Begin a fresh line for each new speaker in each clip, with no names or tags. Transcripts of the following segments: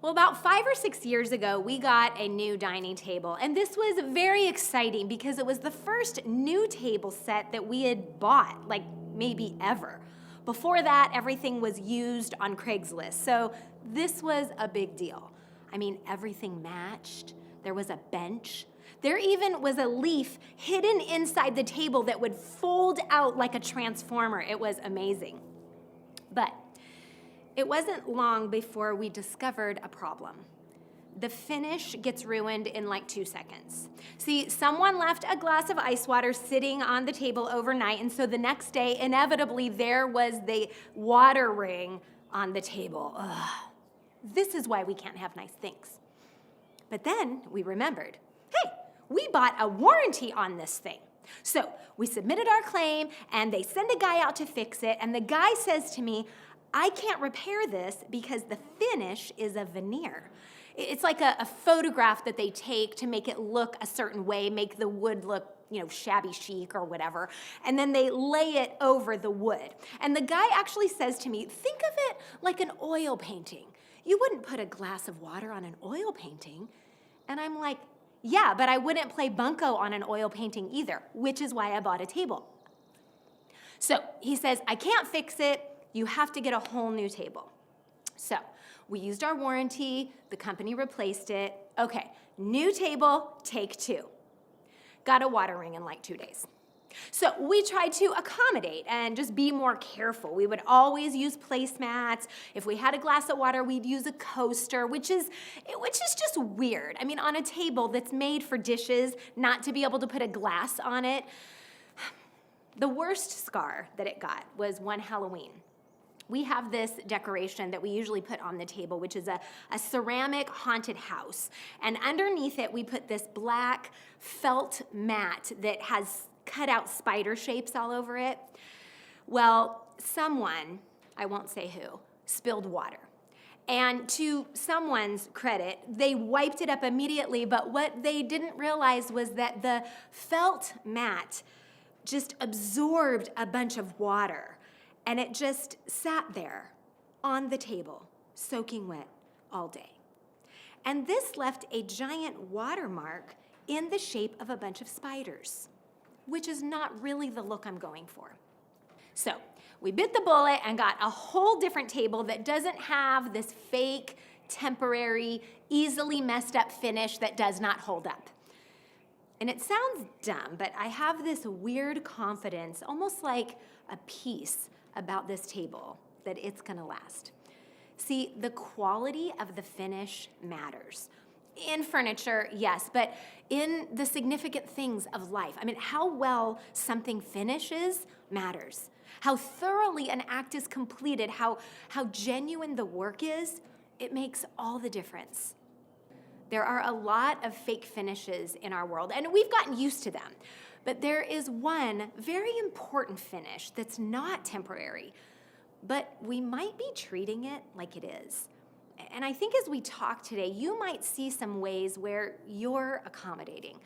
Well, about 5 or 6 years ago, we got a new dining table, and this was very exciting because it was the first new table set that we had bought, like maybe ever. Before that, everything was used on Craigslist, so this was a big deal. I mean, everything matched. There was a bench. There even was a leaf hidden inside the table that would fold out like a transformer. It was amazing. But it wasn't long before we discovered a problem. The finish gets ruined in like 2 seconds. See, someone left a glass of ice water sitting on the table overnight, and so the next day, inevitably, there was the water ring on the table. Ugh. This is why we can't have nice things. But then we remembered, hey, we bought a warranty on this thing. So we submitted our claim, and they send a guy out to fix it, and the guy says to me, I can't repair this because the finish is a veneer. It's like a photograph that they take to make it look a certain way, make the wood look, shabby chic or whatever, and then they lay it over the wood. And the guy actually says to me, think of it like an oil painting. You wouldn't put a glass of water on an oil painting. And I'm like, yeah, but I wouldn't play bunco on an oil painting either, which is why I bought a table. So he says, I can't fix it. You have to get a whole new table. So we used our warranty. The company replaced it. Okay, new table, take 2. Got a water ring in like 2 days. So we tried to accommodate and just be more careful. We would always use placemats. If we had a glass of water, we'd use a coaster, which is just weird. I mean, on a table that's made for dishes, not to be able to put a glass on it. The worst scar that it got was one Halloween. We have this decoration that we usually put on the table, which is a ceramic haunted house. And underneath it, we put this black felt mat that has cut out spider shapes all over it. Well, someone, I won't say who, spilled water. And to someone's credit, they wiped it up immediately, but what they didn't realize was that the felt mat just absorbed a bunch of water. And it just sat there on the table, soaking wet all day. And this left a giant watermark in the shape of a bunch of spiders, which is not really the look I'm going for. So we bit the bullet and got a whole different table that doesn't have this fake, temporary, easily messed up finish that does not hold up. And it sounds dumb, but I have this weird confidence, almost like a peace about this table, that it's gonna last. See, the quality of the finish matters. In furniture, yes, but in the significant things of life. I mean, how well something finishes matters. How thoroughly an act is completed, how genuine the work is, it makes all the difference. There are a lot of fake finishes in our world, and we've gotten used to them. But there is one very important finish that's not temporary, but we might be treating it like it is. And I think as we talk today, you might see some ways where you're accommodating,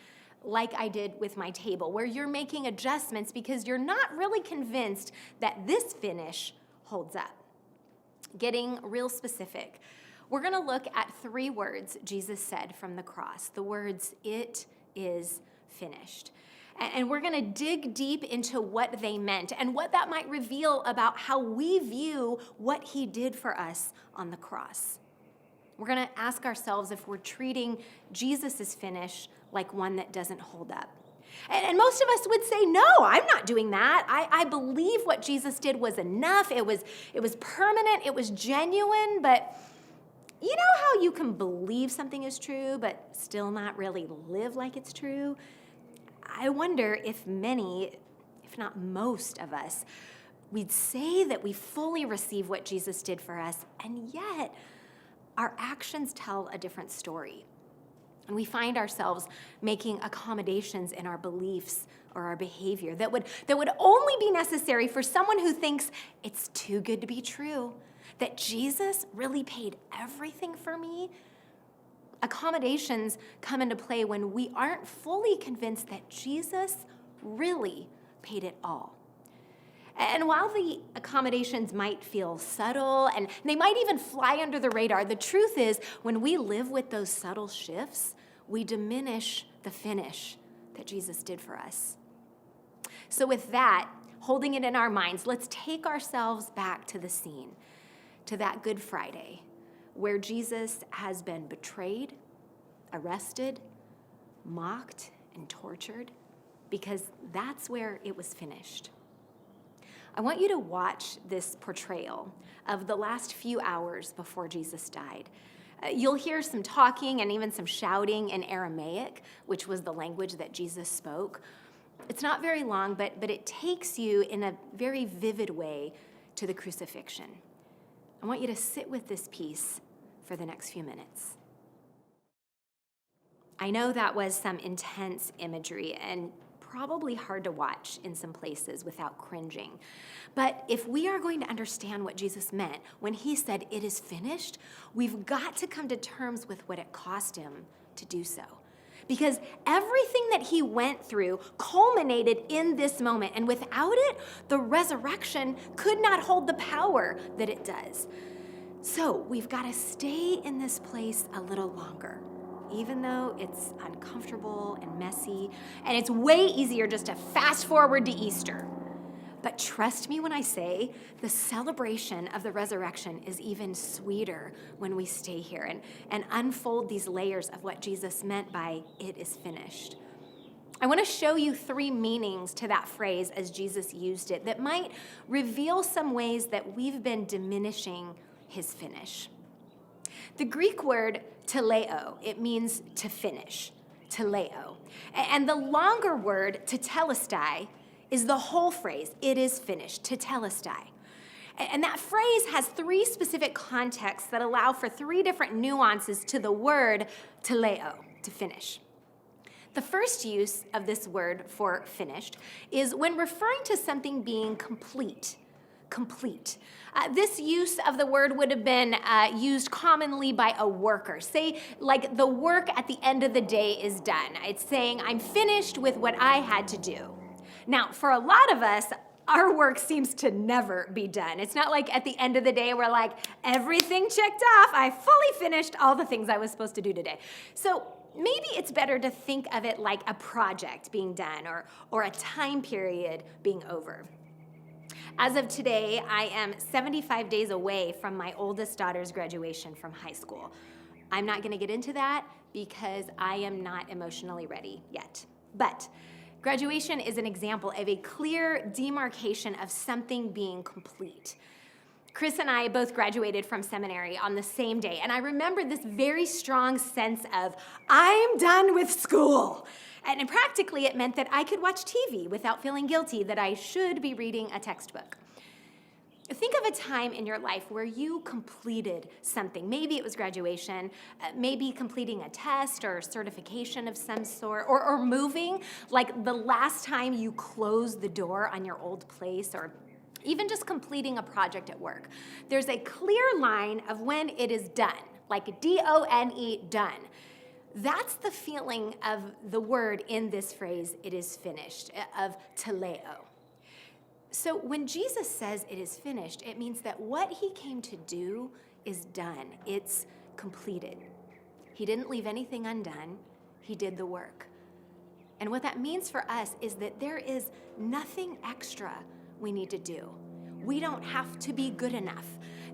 like I did with my table, where you're making adjustments because you're not really convinced that this finish holds up. Getting real specific, we're gonna look at 3 words Jesus said from the cross, the words, "It is finished." And we're gonna dig deep into what they meant and what that might reveal about how we view what he did for us on the cross. We're gonna ask ourselves if we're treating Jesus' finish like one that doesn't hold up. And most of us would say, no, I'm not doing that. I believe what Jesus did was enough. It was permanent, it was genuine, but you know how you can believe something is true, but still not really live like it's true? I wonder if many, if not most of us, we'd say that we fully receive what Jesus did for us, and yet our actions tell a different story. And we find ourselves making accommodations in our beliefs or our behavior that would only be necessary for someone who thinks it's too good to be true, that Jesus really paid everything for me. Accommodations come into play when we aren't fully convinced that Jesus really paid it all. And while the accommodations might feel subtle and they might even fly under the radar, the truth is when we live with those subtle shifts, we diminish the finish that Jesus did for us. So with that, holding it in our minds, let's take ourselves back to the scene, to that Good Friday, where Jesus has been betrayed, arrested, mocked, and tortured, because that's where it was finished. I want you to watch this portrayal of the last few hours before Jesus died. You'll hear some talking and even some shouting in Aramaic, which was the language that Jesus spoke. It's not very long, but it takes you in a very vivid way to the crucifixion. I want you to sit with this piece for the next few minutes. I know that was some intense imagery and probably hard to watch in some places without cringing. But if we are going to understand what Jesus meant when he said, "It is finished," we've got to come to terms with what it cost him to do so. Because everything that he went through culminated in this moment. And without it, the resurrection could not hold the power that it does. So we've got to stay in this place a little longer, even though it's uncomfortable and messy, and it's way easier just to fast forward to Easter. But trust me when I say the celebration of the resurrection is even sweeter when we stay here and unfold these layers of what Jesus meant by "it is finished." I want to show you 3 meanings to that phrase as Jesus used it that might reveal some ways that we've been diminishing his finish. The Greek word teleo, it means to finish, teleo. And the longer word tetelestai is the whole phrase, "it is finished," tetelestai. And that phrase has 3 specific contexts that allow for 3 different nuances to the word teleo, to finish. The first use of this word for finished is when referring to something being complete. This use of the word would have been used commonly by a worker. Say, like, the work at the end of the day is done. It's saying, "I'm finished with what I had to do." Now, for a lot of us, our work seems to never be done. It's not like at the end of the day, we're like, "Everything checked off. I fully finished all the things I was supposed to do today." So maybe it's better to think of it like a project being done or a time period being over. As of today, I am 75 days away from my oldest daughter's graduation from high school. I'm not going to get into that because I am not emotionally ready yet. But graduation is an example of a clear demarcation of something being complete. Chris and I both graduated from seminary on the same day, and I remember this very strong sense of, I'm done with school. And practically it meant that I could watch TV without feeling guilty that I should be reading a textbook. Think of a time in your life where you completed something. Maybe it was graduation, maybe completing a test or certification of some sort, or moving, like the last time you closed the door on your old place, or even just completing a project at work. There's a clear line of when it is done, like D-O-N-E, done. That's the feeling of the word in this phrase, "it is finished," of teleo. So when Jesus says it is finished, it means that what he came to do is done. It's completed. He didn't leave anything undone. He did the work. And what that means for us is that there is nothing extra we need to do. We don't have to be good enough.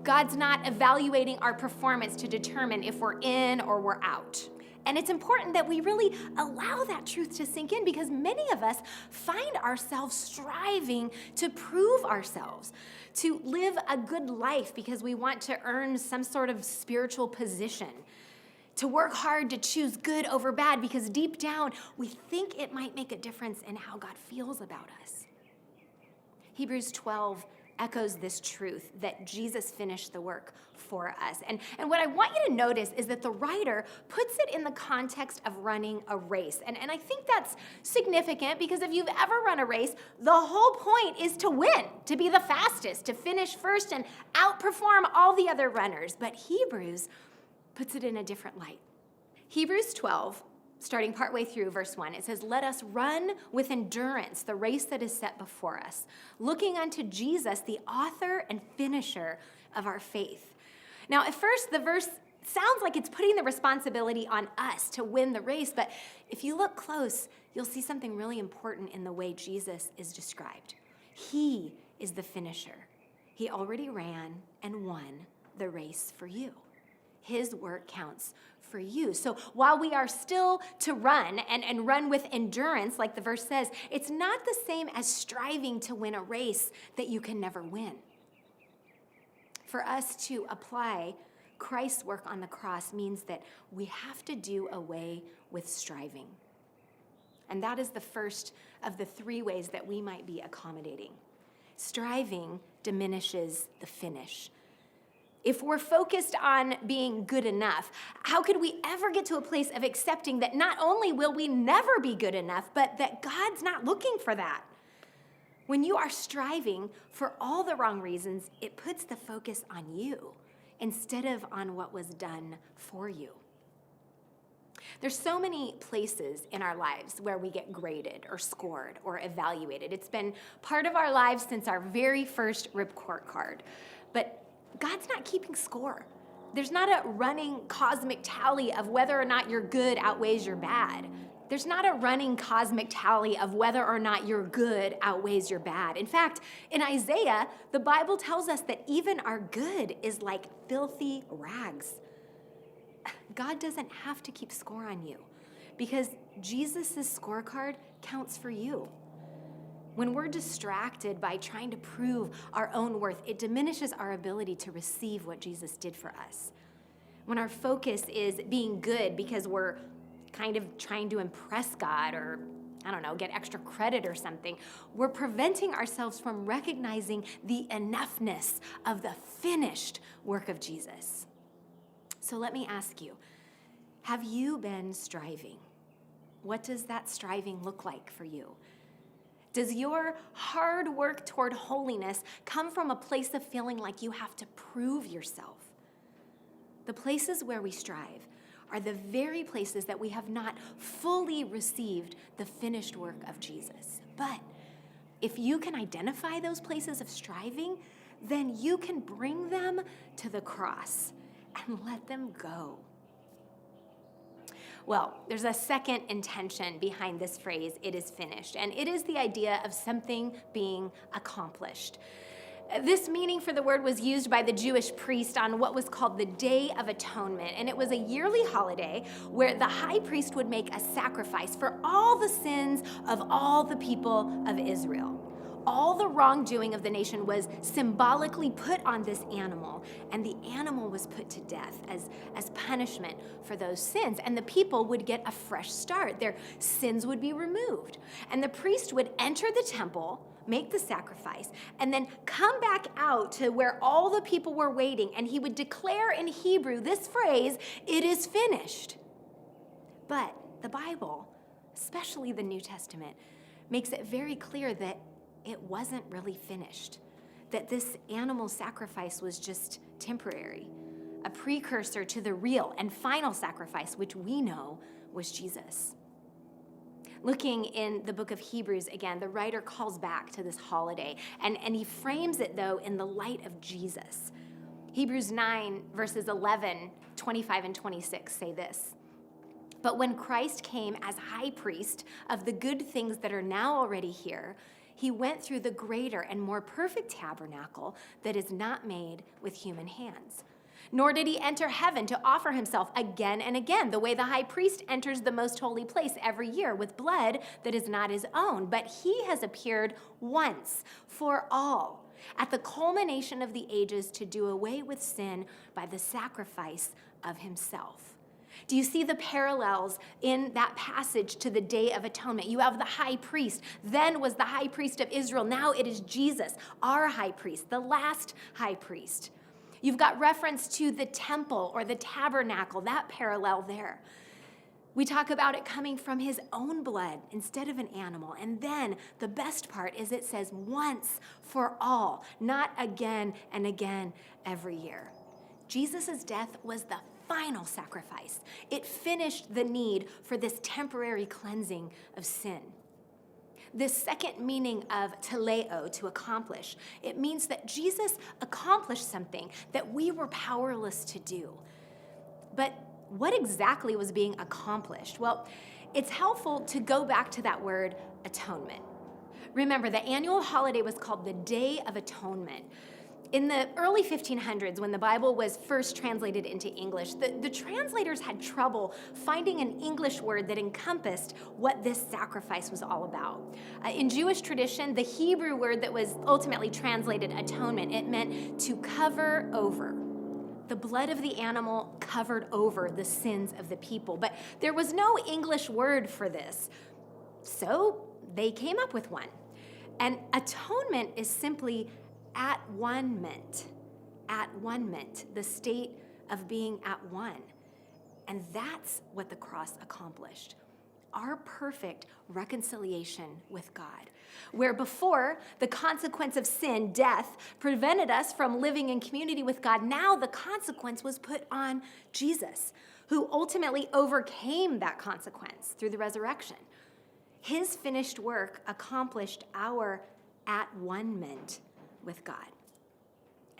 God's not evaluating our performance to determine if we're in or we're out. And it's important that we really allow that truth to sink in, because many of us find ourselves striving to prove ourselves, to live a good life because we want to earn some sort of spiritual position, to work hard to choose good over bad because deep down we think it might make a difference in how God feels about us. Hebrews 12 echoes this truth that Jesus finished the work for us. And what I want you to notice is that the writer puts it in the context of running a race. And I think that's significant because if you've ever run a race, the whole point is to win, to be the fastest, to finish first and outperform all the other runners. But Hebrews puts it in a different light. Hebrews 12 starting partway through verse 1. It says, "Let us run with endurance the race that is set before us, looking unto Jesus, the author and finisher of our faith." Now, at first, the verse sounds like it's putting the responsibility on us to win the race, but if you look close, you'll see something really important in the way Jesus is described. He is the finisher. He already ran and won the race for you. His work counts for you. So while we are still to run and run with endurance, like the verse says, it's not the same as striving to win a race that you can never win. For us to apply Christ's work on the cross means that we have to do away with striving. And that is the first of the three ways that we might be accommodating. Striving diminishes the finish. If we're focused on being good enough, how could we ever get to a place of accepting that not only will we never be good enough, but that God's not looking for that? When you are striving for all the wrong reasons, it puts the focus on you instead of on what was done for you. There's so many places in our lives where we get graded or scored or evaluated. It's been part of our lives since our very first report card. But God's not keeping score. There's not a running cosmic tally of whether or not your good outweighs your bad. There's not a running cosmic tally of whether or not your good outweighs your bad. In fact, in Isaiah, the Bible tells us that even our good is like filthy rags. God doesn't have to keep score on you because Jesus' scorecard counts for you. When we're distracted by trying to prove our own worth, it diminishes our ability to receive what Jesus did for us. When our focus is being good because we're kind of trying to impress God or, get extra credit or something, we're preventing ourselves from recognizing the enoughness of the finished work of Jesus. So let me ask you, have you been striving? What does that striving look like for you? Does your hard work toward holiness come from a place of feeling like you have to prove yourself? The places where we strive are the very places that we have not fully received the finished work of Jesus. But if you can identify those places of striving, then you can bring them to the cross and let them go. Well, there's a second intention behind this phrase, "it is finished," and it is the idea of something being accomplished. This meaning for the word was used by the Jewish priest on what was called the Day of Atonement, and it was a yearly holiday where the high priest would make a sacrifice for all the sins of all the people of Israel. All the wrongdoing of the nation was symbolically put on this animal, and the animal was put to death as punishment for those sins. And the people would get a fresh start. Their sins would be removed. And the priest would enter the temple, make the sacrifice, and then come back out to where all the people were waiting, and he would declare in Hebrew this phrase, "It is finished." But the Bible, especially the New Testament, makes it very clear that it wasn't really finished, that this animal sacrifice was just temporary, a precursor to the real and final sacrifice, which we know was Jesus. Looking in the book of Hebrews again, the writer calls back to this holiday, and he frames it, though, in the light of Jesus. Hebrews 9, verses 11, 25, and 26 say this: "But when Christ came as high priest of the good things that are now already here, he went through the greater and more perfect tabernacle that is not made with human hands. Nor did he enter heaven to offer himself again and again, the way the high priest enters the most holy place every year with blood that is not his own. But he has appeared once for all, at the culmination of the ages, to do away with sin by the sacrifice of himself." Do you see the parallels in that passage to the Day of Atonement? You have the high priest. Then was the high priest of Israel. Now it is Jesus, our high priest, the last high priest. You've got reference to the temple or the tabernacle, that parallel there. We talk about it coming from his own blood instead of an animal. And then the best part is it says once for all, not again and again every year. Jesus' death was the final sacrifice. It finished the need for this temporary cleansing of sin. This second meaning of teleo, to accomplish, it means that Jesus accomplished something that we were powerless to do. But what exactly was being accomplished? Well, it's helpful to go back to that word atonement. Remember, the annual holiday was called the Day of Atonement. In the early 1500s, when the Bible was first translated into English, the translators had trouble finding an English word that encompassed what this sacrifice was all about. In Jewish tradition, the Hebrew word that was ultimately translated atonement, it meant to cover over. The blood of the animal covered over the sins of the people. But there was no English word for this, so they came up with one. And atonement is simply at one-ment, the state of being at one. And that's what the cross accomplished. Our perfect reconciliation with God. Where before the consequence of sin, death, prevented us from living in community with God, now the consequence was put on Jesus, who ultimately overcame that consequence through the resurrection. His finished work accomplished our at one-ment with God.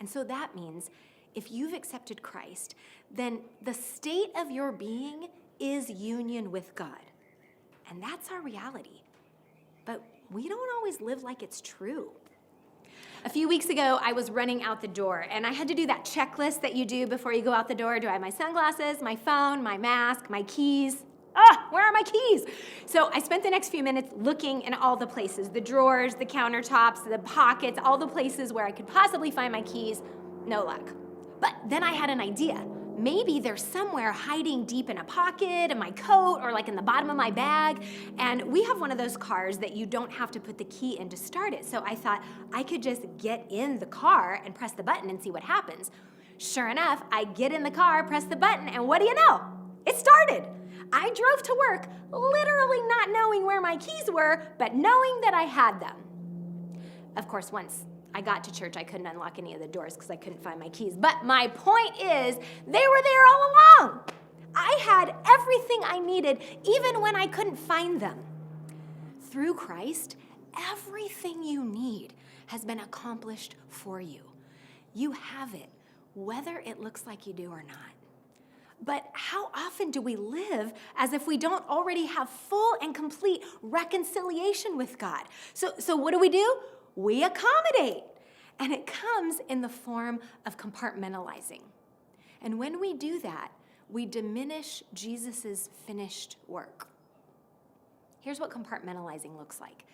And so that means if you've accepted Christ, then the state of your being is union with God. And that's our reality. But we don't always live like it's true. A few weeks ago, I was running out the door, and I had to do that checklist that you do before you go out the door. Do I have my sunglasses, my phone, my mask, my keys? Where are my keys? So I spent the next few minutes looking in all the places, the drawers, the countertops, the pockets, all the places where I could possibly find my keys. No luck. But then I had an idea. Maybe they're somewhere hiding deep in a pocket, in my coat, or like in the bottom of my bag. And we have one of those cars that you don't have to put the key in to start it. So I thought I could just get in the car and press the button and see what happens. Sure enough, I get in the car, press the button, and what do you know? It started. I drove to work literally not knowing where my keys were, but knowing that I had them. Of course, once I got to church, I couldn't unlock any of the doors because I couldn't find my keys. But my point is, they were there all along. I had everything I needed, even when I couldn't find them. Through Christ, everything you need has been accomplished for you. You have it, whether it looks like you do or not. But how often do we live as if we don't already have full and complete reconciliation with God? So what do? We accommodate. And it comes in the form of compartmentalizing. And when we do that, we diminish Jesus' finished work. Here's what compartmentalizing looks like.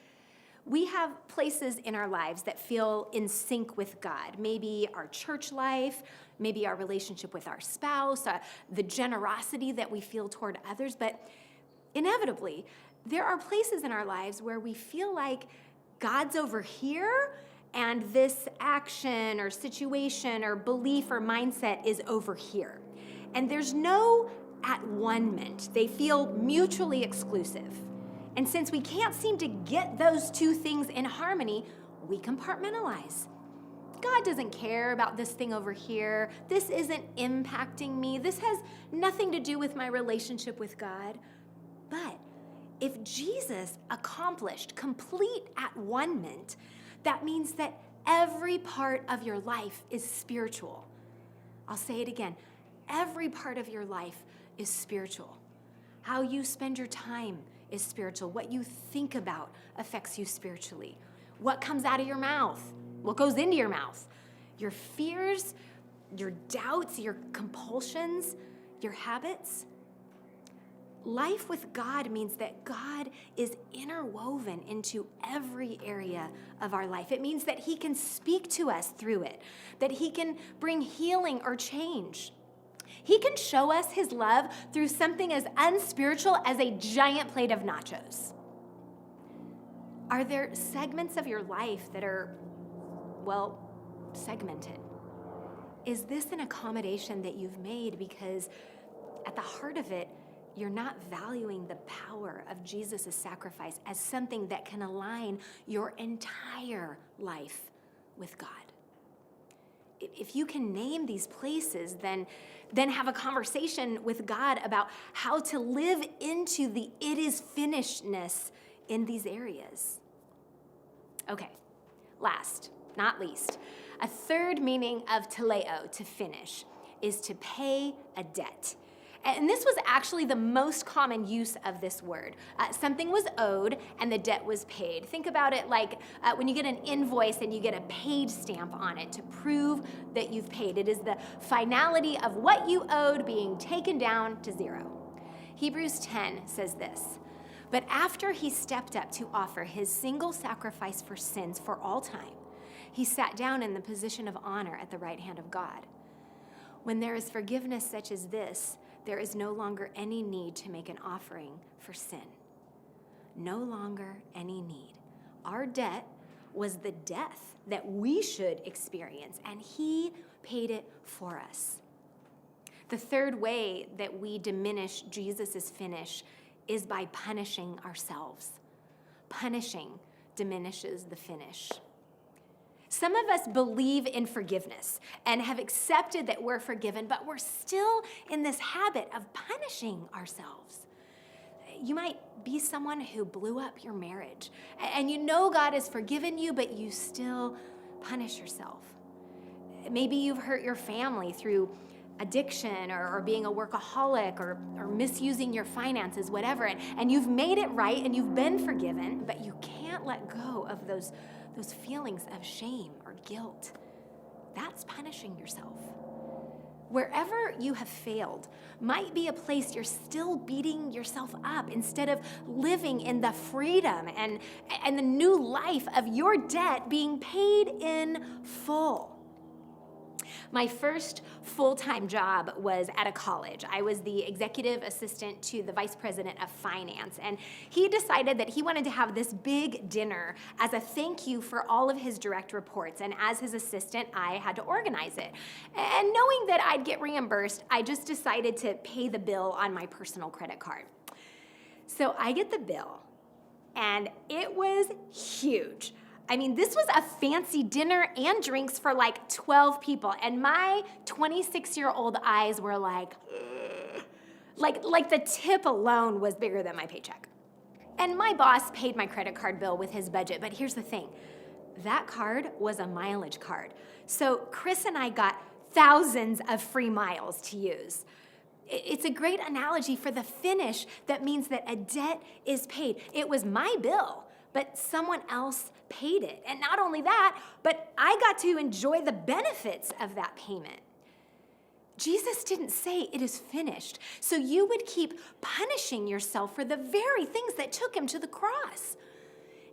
We have places in our lives that feel in sync with God. Maybe our church life, maybe our relationship with our spouse, the generosity that we feel toward others. But inevitably, there are places in our lives where we feel like God's over here and this action or situation or belief or mindset is over here. And there's no at one-ment. They feel mutually exclusive. And since we can't seem to get those two things in harmony, we compartmentalize. God doesn't care about this thing over here. This isn't impacting me. This has nothing to do with my relationship with God. But if Jesus accomplished complete at one-ment, that means that every part of your life is spiritual. I'll say it again. Every part of your life is spiritual. How you spend your time is spiritual. What you think about affects you spiritually. What comes out of your mouth? What goes into your mouth? Your fears, your doubts, your compulsions, your habits. Life with God means that God is interwoven into every area of our life. It means that He can speak to us through it, that He can bring healing or change. He can show us His love through something as unspiritual as a giant plate of nachos. Are there segments of your life that are, segmented? Is this an accommodation that you've made because at the heart of it, you're not valuing the power of Jesus' sacrifice as something that can align your entire life with God? if you can name these places, then have a conversation with God about how to live into the it is finishedness in these areas. Okay, last, not least, a third meaning of teleo, to finish, is to pay a debt. And this was actually the most common use of this word. Something was owed and the debt was paid. Think about it like when you get an invoice and you get a paid stamp on it to prove that you've paid. It is the finality of what you owed being taken down to zero. Hebrews 10 says this, "But after he stepped up to offer his single sacrifice for sins for all time, he sat down in the position of honor at the right hand of God. When there is forgiveness such as this, there is no longer any need to make an offering for sin." No longer any need. Our debt was the death that we should experience, and he paid it for us. The third way that we diminish Jesus' finish is by punishing ourselves. Punishing diminishes the finish. Some of us believe in forgiveness and have accepted that we're forgiven, but we're still in this habit of punishing ourselves. You might be someone who blew up your marriage, and you know God has forgiven you, but you still punish yourself. Maybe you've hurt your family through addiction or being a workaholic or misusing your finances, whatever, and you've made it right and you've been forgiven, but you can't let go of those feelings of shame or guilt. That's punishing yourself. Wherever you have failed might be a place you're still beating yourself up instead of living in the freedom and the new life of your debt being paid in full. My first full-time job was at a college. I was the executive assistant to the vice president of finance, and he decided that he wanted to have this big dinner as a thank you for all of his direct reports, and as his assistant, I had to organize it. And knowing that I'd get reimbursed, I just decided to pay the bill on my personal credit card. So I get the bill, and it was huge. I mean, this was a fancy dinner and drinks for like 12 people, and my 26-year-old eyes were like, ugh. Like the tip alone was bigger than my paycheck. And my boss paid my credit card bill with his budget, but here's the thing. That card was a mileage card. So Chris and I got thousands of free miles to use. It's a great analogy for the finish that means that a debt is paid. It was my bill, but someone else paid it. And not only that, but I got to enjoy the benefits of that payment. Jesus didn't say it is finished, so you would keep punishing yourself for the very things that took him to the cross.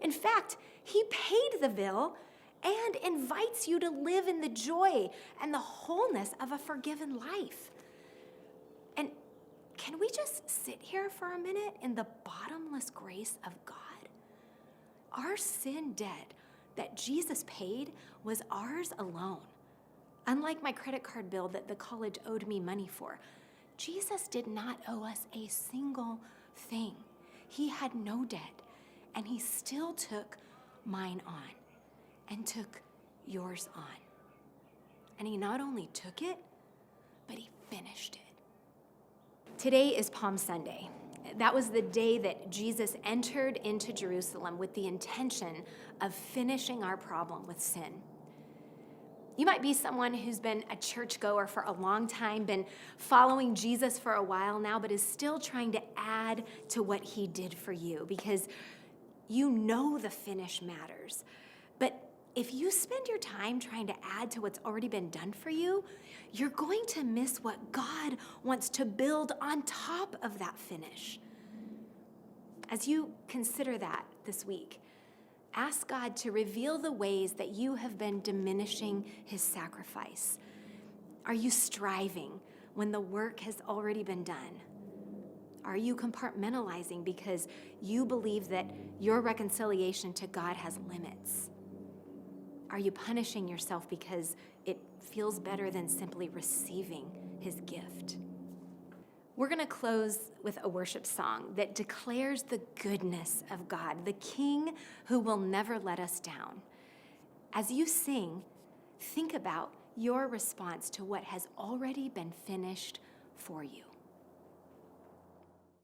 In fact, he paid the bill and invites you to live in the joy and the wholeness of a forgiven life. And can we just sit here for a minute in the bottomless grace of God? Our sin debt that Jesus paid was ours alone. Unlike my credit card bill that the college owed me money for, Jesus did not owe us a single thing. He had no debt, and he still took mine on and took yours on. And he not only took it, but he finished it. Today is Palm Sunday. That was the day that Jesus entered into Jerusalem with the intention of finishing our problem with sin. You might be someone who's been a churchgoer for a long time, been following Jesus for a while now, but is still trying to add to what he did for you because you know the finish matters. But if you spend your time trying to add to what's already been done for you, you're going to miss what God wants to build on top of that finish. As you consider that this week, ask God to reveal the ways that you have been diminishing his sacrifice. Are you striving when the work has already been done? Are you compartmentalizing because you believe that your reconciliation to God has limits? Are you punishing yourself because it feels better than simply receiving his gift? We're going to close with a worship song that declares the goodness of God, the King who will never let us down. As you sing, think about your response to what has already been finished for you.